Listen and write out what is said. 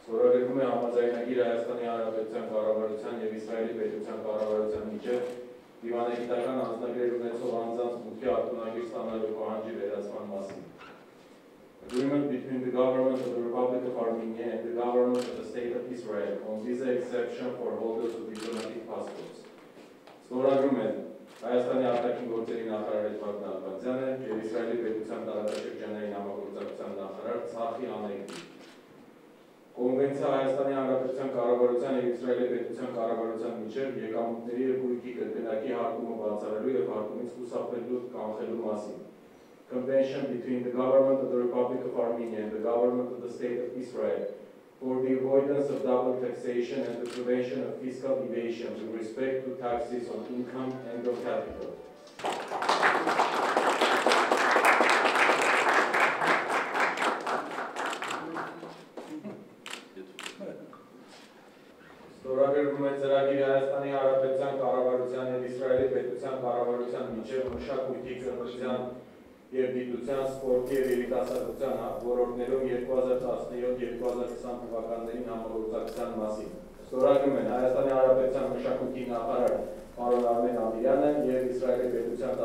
Ստորագրվում է համաձայնագիր Հայաստանի Հանրապետության կառավարության և Իսրայելի պետության կառավարության միջև դիվանագիտական անձնագրեր ունեցող անձանց մուտքի արտոնագիր ստանալու պահանջի վերացման մասին։ Agreement between the government of the Republic of Armenia and the government of the State of Israel on visa exception for holders of diplomatic passports. Ստորագրում են Հայաստանի արտաքին գործերի նախարար Էդվարդ Նալբանդյանը և Իսրայելի պետության տարածաշրջանային համագործակցության նախարար Ցախի Անեգդի։ Կոնվենցիա Հայաստանի Հանրապետության կառավարության և Իսրայելի պետության կառավարության միջև եկամուտների և գույքի կրկնակի հարկումը բացառելու և հարկումից խուսափելու կանխելու մասին։ Convention between the government of the Republic of Armenia and the government of the State of Israel for the avoidance of double taxation and the prevention of fiscal evasion with respect to taxes on income and on capital. Ստորագրվում է ծրագիր Հայաստանի Հանրապետության կառավարության և Իսրայելի պետության կառավարության միջև մշակույթի, կրթության և գիտության, սպորտի և երիտասարդության ոլորտներում 2017-2020 թվականներին համագործակցության մասին։ Ստորագրում են Հայաստանի Հանրապետության մշակույթի նախարար պարոն Արմեն Ամիրյանը և Իսրայելի պետության